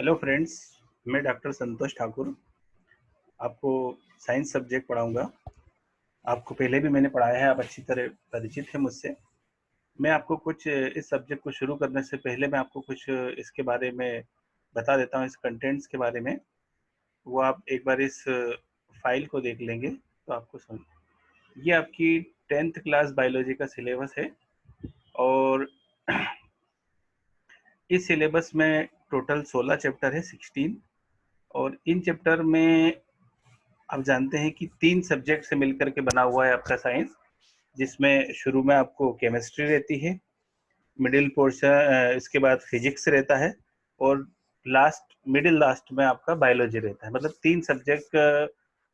Hello friends, मैं doctor संतोष ठाकुर आपको science subject पढ़ाऊंगा। आपको पहले भी मैंने पढ़ाया है, आप अच्छी तरह परिचित हैं मुझसे। मैं आपको कुछ इस सब्जेक्ट को शुरू करने से पहले मैं आपको कुछ इसके बारे में बता देता हूँ, इस कंटेंट्स के बारे में। वो आप एक बार इस फाइल को देख लेंगे तो आपको समझ। ये आपकी 10th क्लास बायोलॉजी का सिलेबस है और इस सिलेबस में टोटल 16 चैप्टर है, 16। और इन चैप्टर में आप जानते हैं कि 3 सब्जेक्ट से मिलकर के बना हुआ है आपका साइंस, जिसमें शुरू में आपको केमिस्ट्री रहती है, मिडिल पोर्शन इसके बाद फिजिक्स रहता है और मिडिल लास्ट में आपका बायोलॉजी रहता है। मतलब 3 सब्जेक्ट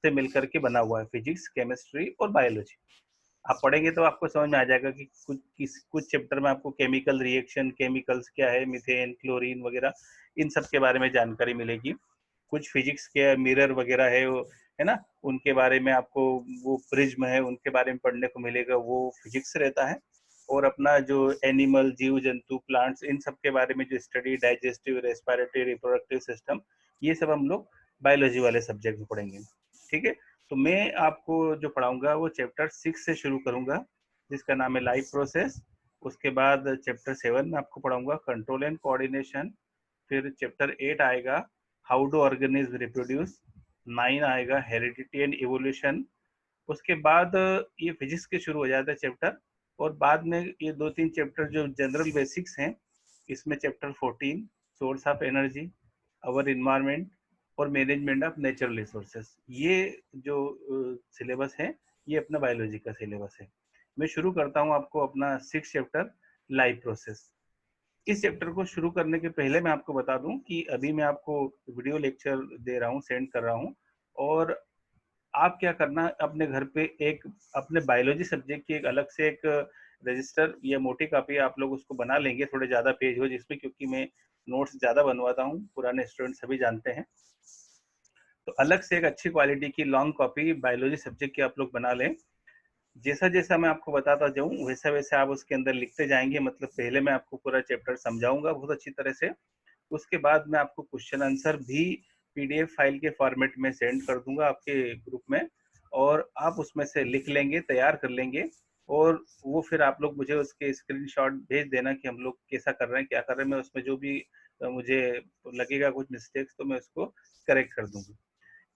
से मिलकर के बना हुआ है, फिजिक्स, केमिस्ट्री और बायोलॉजी। आप पढ़ेंगे तो आपको समझ में आ जाएगा कि कुछ चैप्टर में आपको केमिकल रिएक्शन, केमिकल्स क्या है, मीथेन, क्लोरीन वगैरह, इन सब के बारे में जानकारी मिलेगी। कुछ फिजिक्स के मिरर वगैरह है वो, है ना, उनके बारे में आपको, वो प्रिज्म है उनके बारे में पढ़ने को मिलेगा, वो फिजिक्स रहता है। और अपना जो एनिमल, जीव जंतु, प्लांट्स, इन सब के बारे में जो study, digestive, respiratory, reproductive system, ये सब हम लोग बायोलॉजी वाले सब्जेक्ट में पढ़ेंगे। ठीक है, तो मैं आपको जो पढ़ाऊंगा वो चैप्टर 6 से शुरू करूंगा, जिसका नाम है लाइफ प्रोसेस। उसके बाद चैप्टर 7 में आपको पढ़ाऊंगा कंट्रोल एंड कोऑर्डिनेशन। फिर चैप्टर 8 आएगा हाउ डू ऑर्गेनिज्म रिप्रोड्यूस। 9 आएगा हेरिडिटी एंड इवोल्यूशन। उसके बाद ये फिजिक्स के शुरू हो जाता है चैप्टर। और बाद में ये 2-3 चैप्टर जो जनरल बेसिक्स हैं, इसमें chapter 14 source of energy, our environment और मैनेजमेंट ऑफ नेचुरल रिसोर्सेस। ये जो सिलेबस है, ये अपना बायोलॉजी का सिलेबस है। मैं शुरू करता हूँ आपको अपना 6 चैप्टर लाइफ प्रोसेस। इस चैप्टर को शुरू करने के पहले मैं आपको बता दूं कि अभी मैं आपको वीडियो लेक्चर दे रहा हूँ, सेंड कर रहा हूँ। और आप क्या करना, अपने घर पे एक अपने बायोलॉजी सब्जेक्ट की एक अलग से एक रजिस्टर या मोटी कॉपी आप लोग उसको बना लेंगे, थोड़े ज़्यादा पेज हो जिसमें, क्योंकि मैं नोट्स ज़्यादा बनवाता हूँ, पुराने स्टूडेंट सभी जानते हैं। तो अलग से एक अच्छी क्वालिटी की लॉन्ग कॉपी बायोलॉजी सब्जेक्ट की आप लोग बना लें। जैसा जैसा मैं आपको बताता जाऊँ वैसा वैसा आप उसके अंदर लिखते जाएंगे। मतलब पहले मैं आपको पूरा चैप्टर समझाऊंगा बहुत अच्छी तरह से, उसके बाद मैं आपको क्वेश्चन आंसर भी पीडीएफ फाइल के फॉर्मेट में सेंड कर दूंगा आपके ग्रुप में, और आप उसमें से लिख लेंगे, तैयार कर लेंगे। और वो फिर आप लोग मुझे उसके स्क्रीनशॉट भेज देना कि हम लोग कैसा कर रहे हैं, क्या कर रहे हैं। मैं उसमें जो भी मुझे लगेगा कुछ मिस्टेक्स, तो मैं उसको करेक्ट कर दूंगा।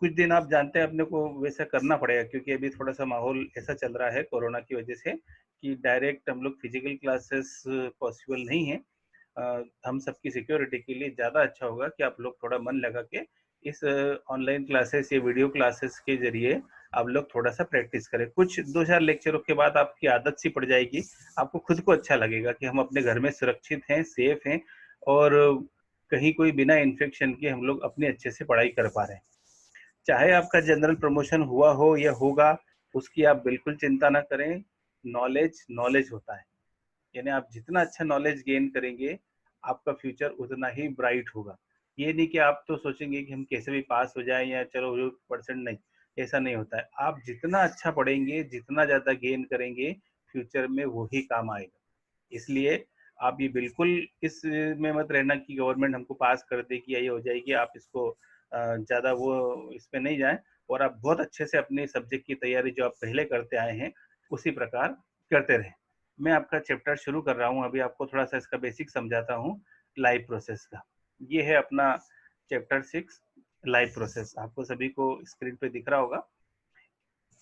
कुछ दिन आप जानते हैं अपने को वैसा करना पड़ेगा, क्योंकि अभी थोड़ा सा माहौल ऐसा चल रहा है कोरोना की वजह से कि डायरेक्ट हम लोग फिजिकल क्लासेस पॉसिबल नहीं है। हम सबकी सिक्योरिटी के लिए ज़्यादा अच्छा होगा कि आप लोग थोड़ा मन लगा के इस ऑनलाइन क्लासेस या वीडियो क्लासेस के जरिए आप लोग थोड़ा सा प्रैक्टिस करें। कुछ 2-4 लेक्चरों के बाद आपकी आदत सी पड़ जाएगी, आपको खुद को अच्छा लगेगा कि हम अपने घर में सुरक्षित हैं, सेफ हैं, और कहीं कोई बिना इन्फेक्शन के हम लोग अपने अच्छे से पढ़ाई कर पा रहे हैं। चाहे आपका जनरल प्रमोशन हुआ हो या होगा, उसकी आप बिल्कुल चिंता ना करें। नॉलेज नॉलेज होता है, यानी आप जितना अच्छा नॉलेज गेन करेंगे, आपका फ्यूचर उतना ही ब्राइट होगा। ये नहीं कि आप तो सोचेंगे कि हम कैसे भी पास हो जाएं या चलो परसेंट, नहीं, ऐसा नहीं होता है। आप जितना अच्छा पढ़ेंगे, जितना ज़्यादा गेन करेंगे, फ्यूचर में वही काम आएगा। इसलिए आप ये बिल्कुल इस में मत रहना कि गवर्नमेंट हमको पास कर देगी या ये हो जाएगी। आप इसको ज़्यादा वो इस पे नहीं जाएं, और आप बहुत अच्छे से अपने सब्जेक्ट की तैयारी जो आप पहले करते आए हैं उसी प्रकार करते रहें। मैं आपका चैप्टर शुरू कर रहा हूँ, अभी आपको थोड़ा सा इसका बेसिक समझाता हूँ लाइफ प्रोसेस का। ये है अपना चैप्टर 6 लाइफ प्रोसेस, आपको सभी को स्क्रीन पे दिख रहा होगा।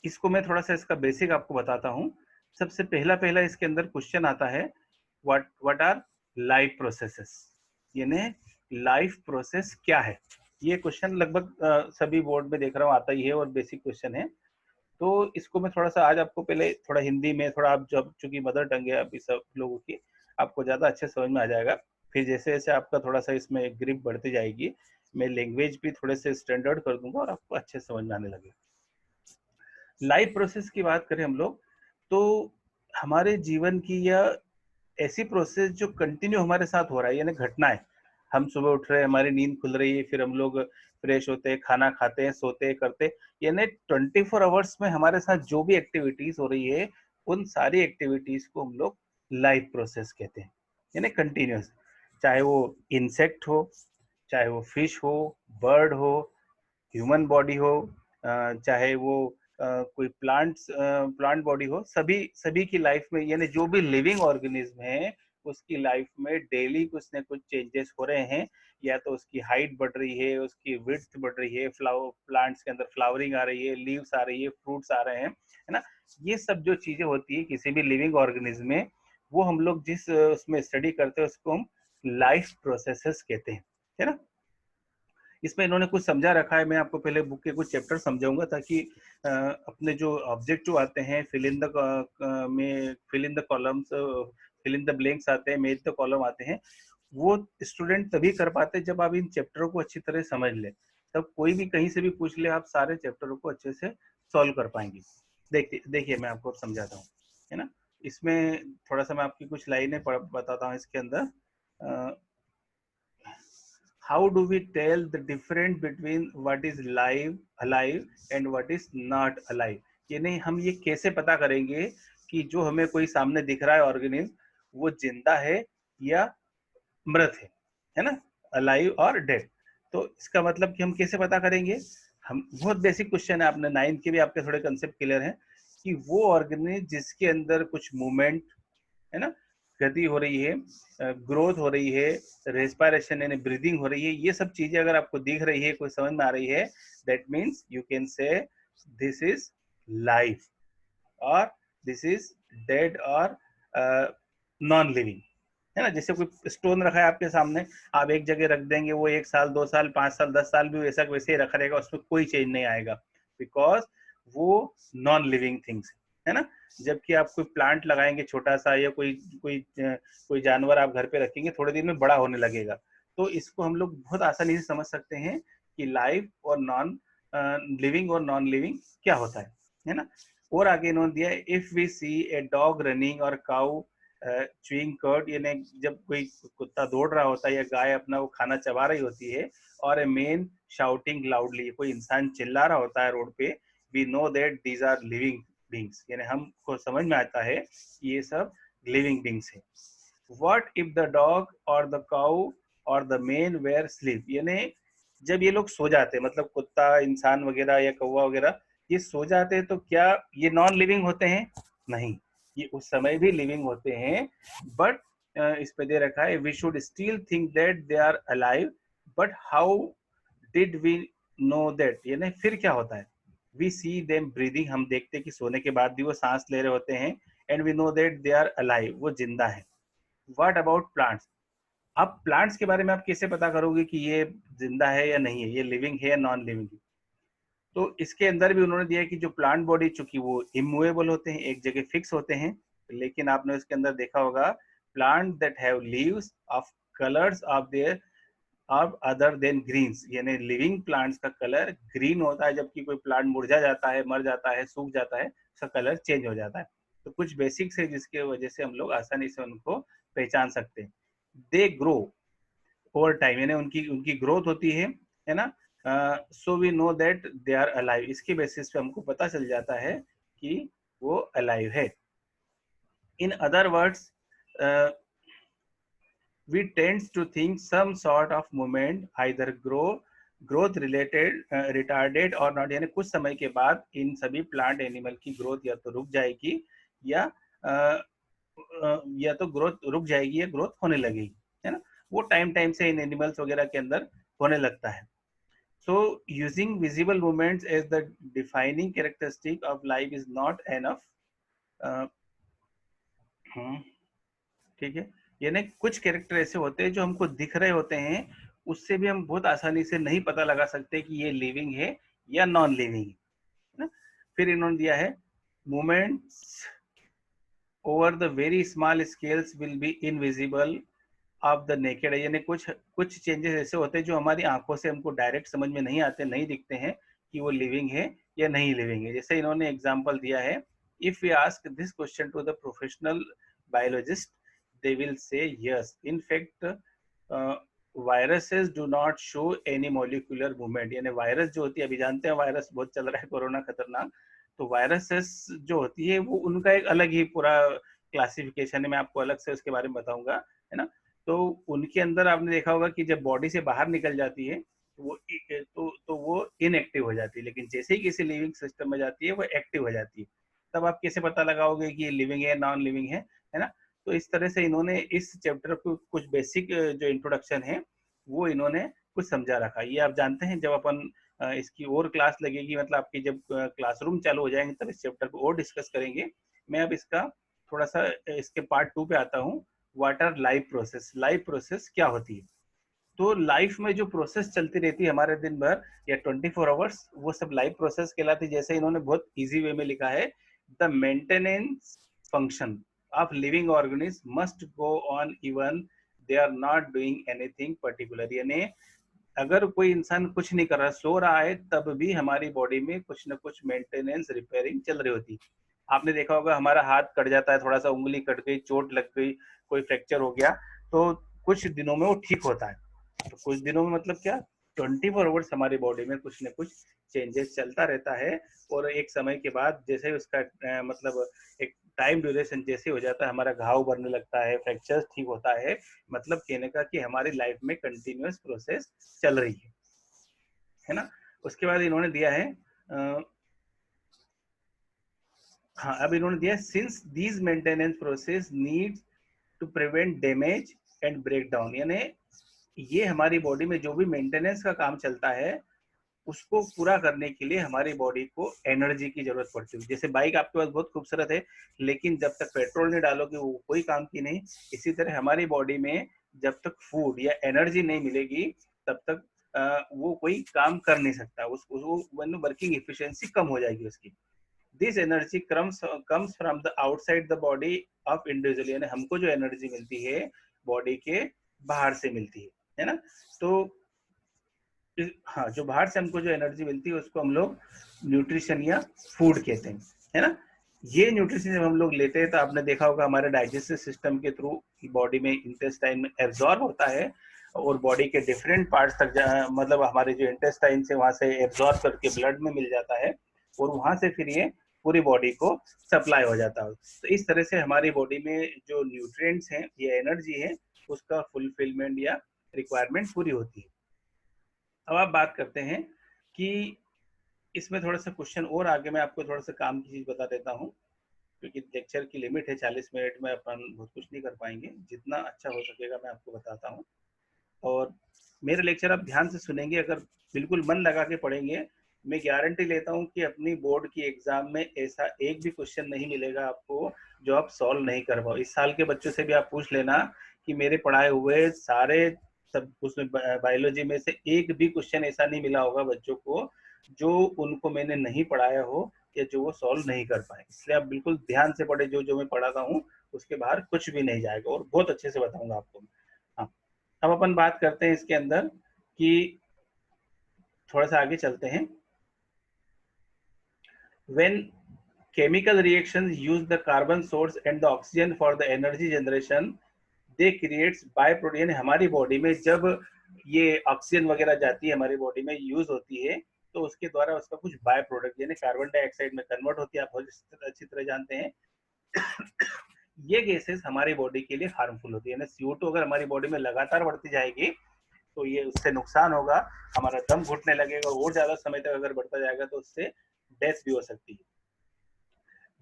इसको मैं थोड़ा सा इसका बेसिक आपको बताता हूँ। सबसे पहला पहला इसके अंदर क्वेश्चन आता है, व्हाट आर लाइफ प्रोसेसेस, यानी लाइफ प्रोसेस क्या है। ये क्वेश्चन लगभग सभी बोर्ड में देख रहा हूँ आता ही है और बेसिक क्वेश्चन है। तो इसको मैं थोड़ा सा आज आपको पहले थोड़ा हिंदी में, थोड़ा आप जब चूंकि मदर टंग है अभी सब लोगों की, आपको ज्यादा अच्छे समझ में आ जाएगा। फिर जैसे जैसे आपका थोड़ा सा इसमें ग्रिप बढ़ती जाएगी, मैं लैंग्वेज भी थोड़े से स्टैंडर्ड कर दूंगा और आपको अच्छे समझ में आने लगेगा। लाइफ प्रोसेस की बात करें हम लोग, तो हमारे जीवन की या ऐसी प्रोसेस जो कंटिन्यू हमारे साथ हो रहा है, यानी घटना है। हम सुबह उठ रहे हैं, हमारी नींद खुल रही है, फिर हम लोग फ्रेश होते हैं, खाना खाते हैं, सोते हैं, करते हैं, यानी 24 आवर्स में हमारे साथ जो भी एक्टिविटीज हो रही है, उन सारी एक्टिविटीज को हम लोग लाइफ प्रोसेस कहते हैं, यानी कंटिन्यूस। चाहे वो इंसेक्ट हो, चाहे वो फिश हो, बर्ड हो, ह्यूमन बॉडी हो, चाहे वो कोई प्लांट बॉडी हो, सभी सभी की लाइफ में, यानी जो भी लिविंग ऑर्गेनिज्म है उसकी लाइफ में डेली कुछ न कुछ चेंजेस हो रहे हैं। या तो उसकी हाइट बढ़ रही है, उसकी विड्थ बढ़ रही है, प्लांट्स के अंदर फ्लावरिंग आ रही है, लीव्स आ रही है, फ्रूट्स आ रहे हैं, है ना। ये सब जो चीजें होती है किसी भी लिविंग ऑर्गेनिज्म में, वो हम लोग जिस उसमें स्टडी करते हैं उसको हम लाइफ प्रोसेसेस कहते हैं, है ना। इसमें इन्होंने कुछ समझा रखा है, मैं आपको पहले बुक के कुछ चैप्टर समझाऊंगा ताकि अपने जो ऑब्जेक्टिव आते हैं, fill in the columns, fill in the blanks आते हैं, मेक द कॉलम आते हैं, वो स्टूडेंट तभी कर पाते हैं जब आप इन चैप्टरों को अच्छी तरह समझ ले। तब कोई भी कहीं से भी पूछ ले, आप सारे चैप्टरों को अच्छे से सॉल्व कर पाएंगे। देखिए देखिए मैं आपको समझाता हूँ, है ना। इसमें थोड़ा सा मैं आपकी कुछ लाइनें बताता हूँ इसके अंदर। How do we tell the difference between what is alive and what is not alive? यानी हम ये कैसे पता करेंगे कि जो हमें कोई सामने दिख रहा है ऑर्गेनिज्म, वो जिंदा है या मृत है ना, अलाइव और डेड। तो इसका मतलब कि हम कैसे पता करेंगे, हम बहुत बेसिक क्वेश्चन है, आपने 9th के भी आपके थोड़े कंसेप्ट क्लियर है कि वो ऑर्गेनिज्म जिसके अंदर कुछ मूवमेंट, है ना, गति हो रही है, ग्रोथ हो रही है, रेस्पिरेशन यानी ब्रीदिंग हो रही है, ये सब चीजें अगर आपको दिख रही है, कोई समझ में आ रही है, that means you can say this is life और दिस इज डेड और नॉन लिविंग, है ना। जैसे कोई स्टोन रखा है आपके सामने, आप एक जगह रख देंगे, वो 1 साल 2 साल 5 साल 10 साल भी वैसा वैसे ही रखा रहेगा, उसमें कोई चेंज नहीं आएगा, बिकॉज वो नॉन लिविंग थिंग्स है ना। जबकि आप कोई प्लांट लगाएंगे छोटा सा, या कोई जानवर आप घर पे रखेंगे, थोड़े दिन में बड़ा होने लगेगा। तो इसको हम लोग बहुत आसानी से समझ सकते हैं कि लाइव और नॉन लिविंग और नॉन लिविंग क्या होता है ना। और आगे इन्होंने दिया, if we see a dog running और काउ च्यूइंग कर्ड, यानी जब कोई कुत्ता दौड़ रहा होता है या गाय अपना वो खाना चबा रही होती है, और ए मैन शाउटिंग लाउडली, कोई इंसान चिल्ला रहा होता है रोड पे, we know that these are living beings, यानी हमको समझ में आता है कि ये सब लिविंग बींग्स है। व्हाट इफ द डॉग और द काउ और द मैन वेयर स्लीप, यानी जब ये लोग सो जाते हैं, मतलब कुत्ता, इंसान वगैरह या कौवा वगैरह ये सो जाते हैं, तो क्या ये नॉन लिविंग होते हैं? नहीं, ये उस समय भी लिविंग होते हैं, बट इस पे दे रखा है, we should still think that they are alive, but how did we know that, यानी फिर क्या होता है, वी सी देम ब्रीदिंग, हम देखते हैं कि सोने के बाद भी वो सांस ले रहे होते हैं, and we know that they are alive, वो जिंदा है। व्हाट अबाउट प्लांट्स, अब प्लांट्स के बारे में आप कैसे पता करोगे कि ये जिंदा है या नहीं है, ये लिविंग है या नॉन लिविंग है? तो इसके अंदर भी उन्होंने दिया है कि जो प्लांट बॉडी, चूंकि वो इमूवेबल होते हैं, एक जगह फिक्स होते हैं, लेकिन आपने इसके अंदर देखा होगा, plant that have leaves of colours of their of other than greens, यानी लिविंग प्लांट्स का कलर ग्रीन होता है, जबकि कोई प्लांट मुरझा जाता है, मर जाता है, सूख जाता है, उसका कलर चेंज हो जाता है। तो कुछ बेसिक्स है जिसके वजह से हम लोग आसानी से उनको पहचान सकते हैं। दे ग्रो ओवर टाइम, यानी उनकी उनकी ग्रोथ होती है ना। So we know that they are alive, इसके बेसिस पे हमको पता चल जाता है कि वो अलाइव है। In other words, we tend to think some sort of movement either growth related retarded or not, यानी कुछ समय के बाद इन सभी प्लांट एनिमल की ग्रोथ या तो रुक जाएगी या या तो ग्रोथ रुक जाएगी या ग्रोथ होने लगेगी, है ना। वो टाइम टाइम से इन एनिमल्स वगैरह के अंदर होने लगता है। So using visible movements as the defining characteristic of life is not enough, ठीक है। यानी कुछ कैरेक्टर ऐसे होते हैं जो हमको दिख रहे होते हैं, उससे भी हम बहुत आसानी से नहीं पता लगा सकते कि ये लिविंग है या नॉन लिविंग है ना। फिर इन्होंने दिया है, movements over the very small scales will be invisible of the naked, यानी कुछ कुछ चेंजेस ऐसे होते हैं जो हमारी आंखों से हमको डायरेक्ट समझ में नहीं आते, नहीं दिखते हैं कि वो लिविंग है या नहीं लिविंग है। जैसे इन्होंने एग्जांपल दिया है, if we ask this question to the professional biologist, they will say yes. In fact, viruses do not show any molecular movement, यानी वायरस जो होती है, अभी जानते हैं वायरस बहुत चल रहा है, कोरोना खतरनाक, तो वायरसेस जो होती है वो उनका एक अलग ही पूरा क्लासिफिकेशन है, मैं आपको अलग से उसके बारे में बताऊंगा, है ना। तो उनके अंदर आपने देखा होगा कि जब बॉडी से बाहर निकल जाती है तो वो इनएक्टिव हो जाती है, लेकिन जैसे ही किसी लिविंग सिस्टम में जाती है वो एक्टिव हो जाती है। तब आप कैसे पता लगाओगे कि ये लिविंग है नॉन लिविंग है ना? तो इस तरह से इन्होंने इस चैप्टर को कुछ बेसिक जो इंट्रोडक्शन है वो इन्होंने कुछ समझा रखा। ये आप जानते हैं जब अपन इसकी और क्लास लगेगी, मतलब आपकी जब क्लासरूम चालू हो जाएंगे तब इस चैप्टर को और डिस्कस करेंगे। मैं अब इसका थोड़ा सा इसके पार्ट 2 पे आता हूँ। What our life process? Life process क्या होती है? तो लाइफ में जो प्रोसेस चलती रहती है हमारे दिन भर या 24 आवर्स, वो सब लाइफ प्रोसेस कहलाती है। जैसे इन्होंने बहुत इजी वे में लिखा है, the maintenance function of living organism must go on even they are not doing anything particular. यानी अगर कोई इंसान कुछ नहीं कर रहा, सो रहा है, तब भी हमारी बॉडी में कुछ ना कुछ मेंटेनेंस रिपेयरिंग चल रही होती है। आपने देखा होगा हमारा हाथ कट जाता है, थोड़ा सा उंगली कट गई, चोट लग गई, कोई फ्रैक्चर हो गया, तो कुछ दिनों में वो ठीक होता है। तो कुछ दिनों में मतलब क्या, 24 आवर्स हमारी बॉडी में कुछ न कुछ चेंजेस चलता रहता है। और एक समय के बाद जैसे उसका मतलब एक टाइम ड्यूरेशन जैसे हो जाता है, हमारा घाव भरने लगता है, फ्रैक्चर ठीक होता है, मतलब कहने का कि हमारी लाइफ में कंटिन्यूअस प्रोसेस चल रही है ना? उसके बाद इन्होंने दिया है हाँ, अब इन्होंने दिया since these maintenance process need to prevent damage and break down. यानी ये हमारी बॉडी में जो भी मेंटेनेंस का काम चलता है उसको पूरा करने के लिए हमारी बॉडी को एनर्जी की जरूरत पड़ती है। जैसे बाइक आपके पास बहुत खूबसूरत है, लेकिन जब तक पेट्रोल नहीं डालोगे वो कोई काम की नहीं। इसी तरह हमारी बॉडी में जब तक फूड या एनर्जी नहीं मिलेगी तब तक वो कोई काम कर नहीं सकता, उसको वर्किंग एफिशिएंसी कम हो जाएगी उसकी। This energy comes from the outside the body of individual. यानी हमको जो एनर्जी मिलती है बॉडी के बाहर से मिलती है ना? तो हाँ, जो बाहर से हमको जो एनर्जी मिलती है उसको हम लोग न्यूट्रिशन या फूड कहते हैं, है ना? ये न्यूट्रिशन जब हम लोग लेते हैं तो आपने देखा होगा हमारे डाइजेस्टिव सिस्टम के थ्रू बॉडी में इंटेस्टाइन में एब्जॉर्ब होता है और बॉडी के डिफरेंट पार्ट्स तक मतलब हमारे जो इंटेस्टाइन से वहां से एब्जॉर्ब करके ब्लड में मिल जाता है और वहां से फिर ये पूरी बॉडी को सप्लाई हो जाता है। तो इस तरह से हमारी बॉडी में जो न्यूट्रिएंट्स हैं या एनर्जी है उसका फुलफिलमेंट या रिक्वायरमेंट पूरी होती है। अब आप बात करते हैं कि इसमें थोड़ा सा क्वेश्चन और आगे मैं आपको थोड़ा सा काम की चीज बता देता हूँ, क्योंकि लेक्चर की लिमिट है 40 मिनट में अपन बहुत कुछ नहीं कर पाएंगे। जितना अच्छा हो सकेगा मैं आपको बताता हूँ। और मेरे लेक्चर आप ध्यान से सुनेंगे, अगर बिल्कुल मन लगा के पढ़ेंगे, मैं गारंटी लेता हूँ कि अपनी बोर्ड की एग्जाम में ऐसा एक भी क्वेश्चन नहीं मिलेगा आपको जो आप सॉल्व नहीं कर पाओ। इस साल के बच्चों से भी आप पूछ लेना कि मेरे पढ़ाए हुए सारे सब उसमें बायोलॉजी में से एक भी क्वेश्चन ऐसा नहीं मिला होगा बच्चों को जो उनको मैंने नहीं पढ़ाया हो या जो वो सॉल्व नहीं कर पाए। इसलिए आप बिल्कुल ध्यान से पढ़े, जो जो मैं पढ़ाता हूँ उसके बाहर कुछ भी नहीं जाएगा और बहुत अच्छे से बताऊंगा आपको। हाँ, अब अपन बात करते हैं इसके अंदर कि थोड़ा सा आगे चलते हैं। When chemical reactions use the carbon source and the oxygen for the energy generation, they creates byproduct। यानी हमारी बॉडी में जब ये ऑक्सीजन वगैरह जाती है हमारी बॉडी में यूज होती है तो उसके द्वारा उसका कुछ बाय प्रोडक्ट यानी कार्बन डाइऑक्साइड में कन्वर्ट होती है। आप बहुत अच्छी तरह जानते हैं ये गैसेस हमारी बॉडी के लिए हार्मफुल होती है। यानी CO2 अगर हमारी बॉडी में लगातार बढ़ती जाएगी तो ये उससे नुकसान होगा, हमारा दम घुटने लगेगा और ज्यादा समय तक अगर बढ़ता जाएगा तो उससे डेथ भी हो सकती है।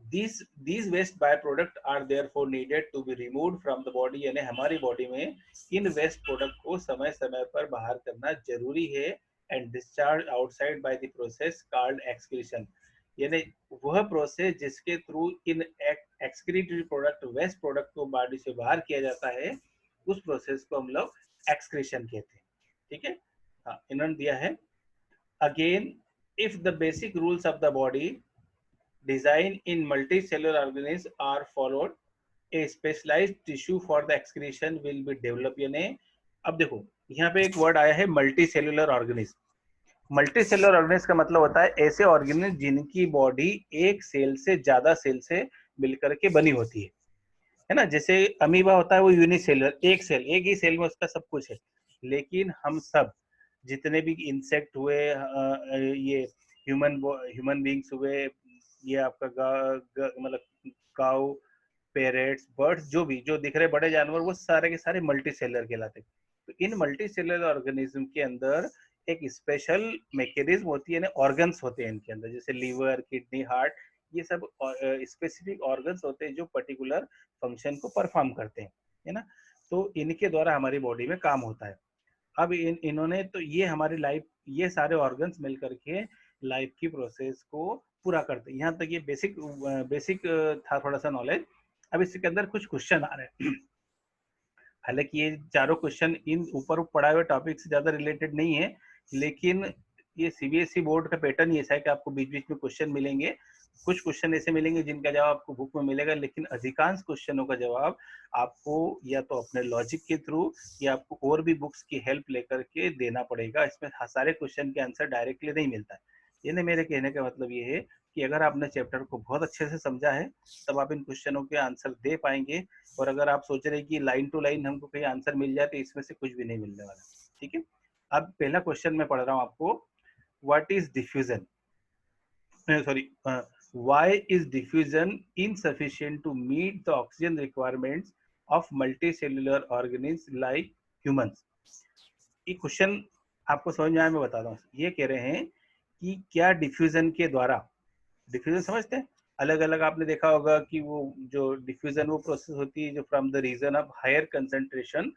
These waste byproduct are therefore needed to be removed from the body। यानी हमारी बॉडी में इन वेस्ट प्रोडक्ट को समय समय पर बाहर करना जरूरी है। And discharge outside by the process called excretion. यानी वह प्रोसेस जिसके थ्रू इन एक्सक्रीटरी प्रोडक्ट वेस्ट प्रोडक्ट को बॉडी से बाहर किया जाता है उस प्रोसेस को हम लोग एक्सक्रीशन कहते हैं। ठीक है, हाँ, इन्होंने दिया है again, if the basic rules of the body design in multicellular organisms are followed, a specialized tissue for the excretion will be developed। यानी अब देखो यहाँ पे एक वर्ड आया है multi cellular organism. Multi cellular organism का मतलब होता है ऐसे ऑर्गेनिज्म जिनकी बॉडी एक सेल से ज्यादा सेल से मिलकर के बनी होती है ना? जैसे अमीबा होता है वो यूनिसेलुलर, एक सेल, एक ही सेल में उसका सब कुछ है। लेकिन हम सब जितने भी इंसेक्ट हुए, ये ह्यूमन ह्यूमन बींग्स हुए, ये आपका मतलब काऊ, पेरेट्स, बर्ड्स, जो भी जो दिख रहे बड़े जानवर, वो सारे के सारे मल्टी सेलर कहलाते हैं। तो इन मल्टी सेलर ऑर्गेनिज्म के अंदर एक स्पेशल मैकेनिज्म होती है, ऑर्गन्स होते हैं इनके अंदर, जैसे लीवर, किडनी, हार्ट, ये सब स्पेसिफिक ऑर्गन्स होते हैं जो पर्टिकुलर फंक्शन को परफॉर्म करते हैं, है ना। तो इनके द्वारा हमारी बॉडी में काम होता है। अब इन्होंने तो ये हमारी लाइफ, ये सारे ऑर्गन्स मिल करके लाइफ की प्रोसेस को पूरा करते हैं। यहाँ तक ये बेसिक बेसिक था थोड़ा सा नॉलेज। अब इसके अंदर कुछ क्वेश्चन आ रहे हैं। हालांकि ये चारों क्वेश्चन इन ऊपर पढ़ाए हुए टॉपिक से ज्यादा रिलेटेड नहीं है, लेकिन ये सीबीएसई बोर्ड का पैटर्न ये ऐसा है कि आपको बीच बीच में क्वेश्चन मिलेंगे। कुछ क्वेश्चन ऐसे मिलेंगे जिनका जवाब आपको बुक में मिलेगा, लेकिन अधिकांश क्वेश्चनों का जवाब आपको या तो अपने लॉजिक के थ्रू या आपको और भी बुक्स की हेल्प लेकर के देना पड़ेगा। इसमें सारे क्वेश्चन के आंसर डायरेक्टली नहीं मिलता है। यानी मेरे कहने का मतलब ये है कि अगर आपने चैप्टर को बहुत अच्छे से समझा है तब आप इन क्वेश्चनों के आंसर दे पाएंगे। और अगर आप सोच रहे हैं कि लाइन टू लाइन हमको कहीं आंसर मिल जाए तो इसमें से कुछ भी नहीं मिलने वाला। ठीक है, अब पहला क्वेश्चन मैं पढ़ रहा हूँ आपको। What is diffusion, sorry, why is diffusion insufficient to meet the oxygen requirements of multicellular organisms like humans? ये क्वेश्चन आपको समझ में आया, मैं बता रहा हूँ। ये कह रहे हैं कि क्या डिफ्यूजन के द्वारा, डिफ्यूजन समझते हैं, अलग अलग आपने देखा होगा कि वो जो डिफ्यूजन वो प्रोसेस होती है जो from the region of higher concentration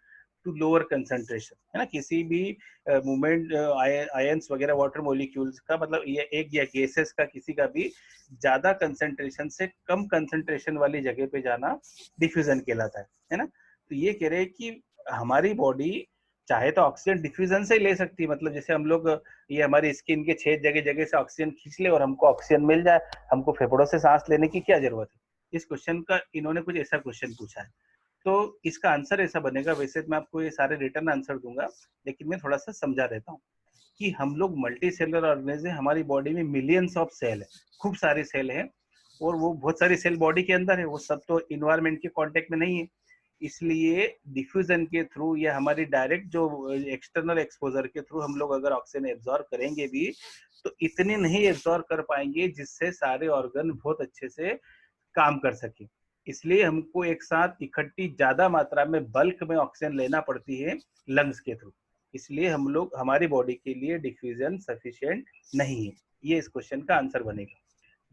to lower concentration, है ना। किसी भी मूवमेंट आयंस वगैरह वाटर मॉलिक्यूल्स का मतलब ये एक, या गैसेस का किसी का भी ज्यादा कंसंट्रेशन से कम कंसंट्रेशन वाली जगह पे जाना डिफ्यूजन कहलाता है ना। तो ये कह रहे हैं कि हमारी बॉडी चाहे तो ऑक्सीजन डिफ्यूजन से ही ले सकती है, मतलब जैसे हम लोग ये हमारी स्किन के छेद जगह जगह से ऑक्सीजन खींच ले और हमको ऑक्सीजन मिल जाए, हमको फेफड़ों से सांस लेने की क्या जरूरत है। इस क्वेश्चन का इन्होंने कुछ ऐसा क्वेश्चन पूछा है। तो इसका आंसर ऐसा बनेगा, वैसे मैं आपको ये सारे रिटर्न आंसर दूंगा, लेकिन मैं थोड़ा सा समझा देता हूँ कि हम लोग मल्टी सेलुलर ऑर्गेनिज्म, हमारी बॉडी में मिलियंस ऑफ सेल है, खूब सारे सेल है, और वो बहुत सारी सेल बॉडी के अंदर है, वो सब तो इन्वायरमेंट के कांटेक्ट में नहीं है। इसलिए डिफ्यूजन के थ्रू या हमारी डायरेक्ट जो एक्सटर्नल एक्सपोजर के थ्रू हम लोग अगर ऑक्सीजन एब्जॉर्ब करेंगे भी तो इतने नहीं एब्जॉर्ब कर पाएंगे जिससे सारे ऑर्गन बहुत अच्छे से काम कर सके। इसलिए हमको एक साथ इकट्ठी ज्यादा मात्रा में बल्क में ऑक्सीजन लेना पड़ती है लंग्स के थ्रू। इसलिए हम लोग, हमारी बॉडी के लिए डिफ्यूजन सफिशिएंट नहीं है। ये इस क्वेश्चन का आंसर बनेगा।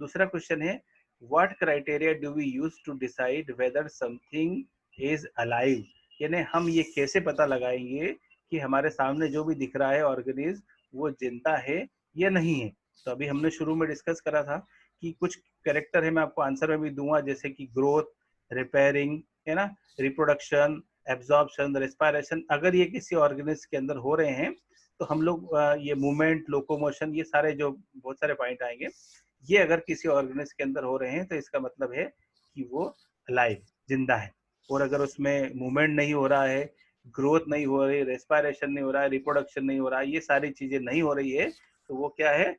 दूसरा क्वेश्चन है, what criteria do we use to decide whether something is alive, यानी हम ये कैसे पता लगाएंगे कि हमारे सामने जो भी दिख रहा है ऑर्गेनिज्म वो जिंदा है या नहीं है। तो अभी हमने शुरू में डिस्कस करा था कि कुछ कैरेक्टर है, मैं आपको आंसर में भी दूंगा, जैसे कि ग्रोथ, रिपेयरिंग, है ना, रिप्रोडक्शन, एब्जॉर्प्शन, रेस्पिरेशन। अगर ये किसी ऑर्गेनिज्म के अंदर हो रहे हैं तो हम लोग ये मूवमेंट, लोकोमोशन, ये सारे जो बहुत सारे पॉइंट आएंगे, ये अगर किसी ऑर्गेनिज्म के अंदर हो रहे हैं तो इसका मतलब है कि वो अलाइव, जिंदा है। और अगर उसमें मूवमेंट नहीं हो रहा है, ग्रोथ नहीं हो रही, रेस्पिरेशन नहीं हो रहा है, रिप्रोडक्शन नहीं हो रहा है, ये सारी चीजें नहीं हो रही है, तो वो क्या है,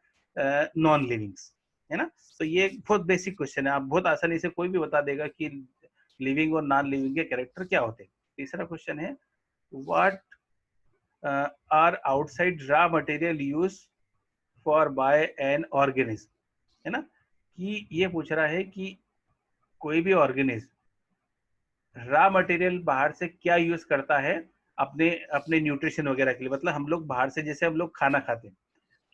नॉन लिविंग्स, है ना। तो ये एक बहुत बेसिक क्वेश्चन है, आप बहुत आसानी से कोई भी बता देगा कि लिविंग और नॉन लिविंग के कैरेक्टर क्या होते हैं। तीसरा क्वेश्चन है, what are outside raw material use for by an organism, है ना। कि ये पूछ रहा है कि कोई भी ऑर्गेनिज्म रॉ मटेरियल बाहर से क्या यूज करता है अपने अपने न्यूट्रिशन वगैरह के लिए। मतलब हम लोग बाहर से, जैसे हम लोग खाना खाते हैं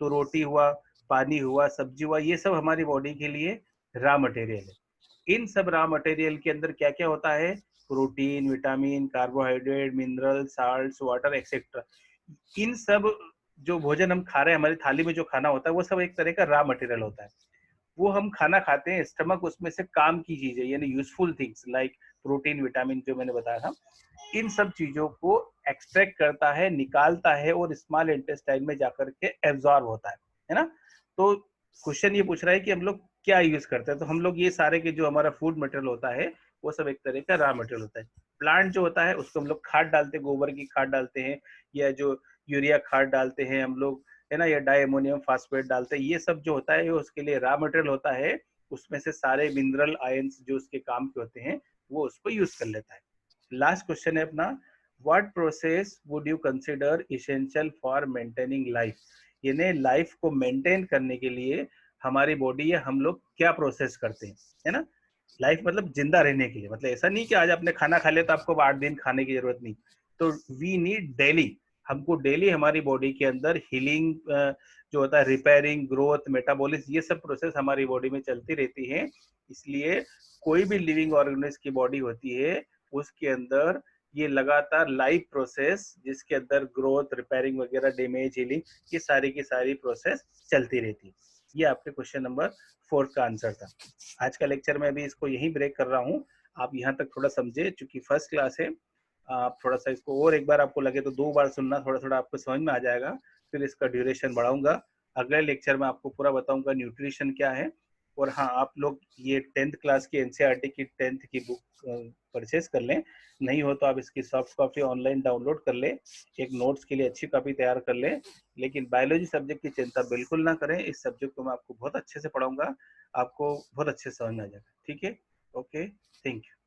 तो रोटी हुआ, पानी हुआ, सब्जी हुआ, ये सब हमारी बॉडी के लिए रॉ मटेरियल है। इन सब रॉ मटेरियल के अंदर क्या क्या होता है, protein, vitamin, carbohydrate, mineral, salts, water, etcetera. इन सब जो भोजन हम खा रहे हैं, हमारी थाली में जो खाना होता है वो सब एक तरह का रॉ मटेरियल होता है। वो हम खाना खाते हैं, स्टमक उसमें से काम की चीजें यानी useful things like protein, vitamin, जो मैंने बताया था, इन सब चीजों को एक्सट्रैक्ट करता है, निकालता है और स्मॉल इंटेस्टाइन में जाकर के एब्जॉर्ब होता है ना। तो क्वेश्चन ये पूछ रहा है कि हम लोग क्या यूज करते हैं। तो हम लोग ये सारे के जो हमारा फूड मटेरियल होता है वो सब एक तरह का रॉ मटेरियल होता है। प्लांट जो होता है उसको हम लोग खाद डालते हैं, गोबर की खाद डालते हैं, या जो यूरिया खाद डालते हैं हम लोग, है ना, या डाई अमोनियम फास्फेट डालते हैं। ये सब जो होता है ये उसके लिए रॉ मटेरियल होता है, उसमें से सारे मिनरल आयंस जो उसके काम के होते हैं वो उसको यूज कर लेता है। लास्ट क्वेश्चन है अपना, what process would you consider essential for maintaining life, यानी लाइफ को मेंटेन करने के लिए हमारी बॉडी या हम लोग क्या प्रोसेस करते हैं, है ना। लाइफ मतलब जिंदा रहने के लिए, मतलब ऐसा नहीं कि आज आपने खाना खा लिया तो आपको 8 दिन खाने की जरूरत नहीं। तो वी नीड डेली, हमको डेली हमारी बॉडी के अंदर हीलिंग जो होता है, रिपेयरिंग, ग्रोथ, मेटाबॉलिज्म, ये सब प्रोसेस हमारी बॉडी में चलती रहती है। इसलिए कोई भी लिविंग ऑर्गेनिज्म की बॉडी होती है उसके अंदर ये लगातार लाइफ प्रोसेस, जिसके अंदर ग्रोथ, रिपेयरिंग वगैरह, डैमेज, हीलिंग, ये सारी की सारी प्रोसेस चलती रहती है। ये आपके क्वेश्चन नंबर 4 का आंसर था। आज का लेक्चर मैं अभी इसको यहीं ब्रेक कर रहा हूँ। आप यहाँ तक थोड़ा समझे, चूंकि फर्स्ट क्लास है, आप थोड़ा सा इसको और एक बार आपको लगे तो 2 बार सुनना, थोड़ा थोड़ा आपको समझ में आ जाएगा। फिर इसका ड्यूरेशन बढ़ाऊंगा। अगले लेक्चर में आपको पूरा बताऊंगा न्यूट्रिशन क्या है। और हाँ, आप लोग ये 10th क्लास की एनसीईआरटी की 10th की बुक परचेज कर लें। नहीं हो तो आप इसकी सॉफ्ट कॉपी ऑनलाइन डाउनलोड कर लें, एक नोट्स के लिए अच्छी कॉपी तैयार कर लें। लेकिन बायोलॉजी सब्जेक्ट की चिंता बिल्कुल ना करें, इस सब्जेक्ट को मैं आपको बहुत अच्छे से पढ़ाऊंगा, आपको बहुत अच्छे से समझ में आ जाएगा। ठीक है, ओके, थैंक यू।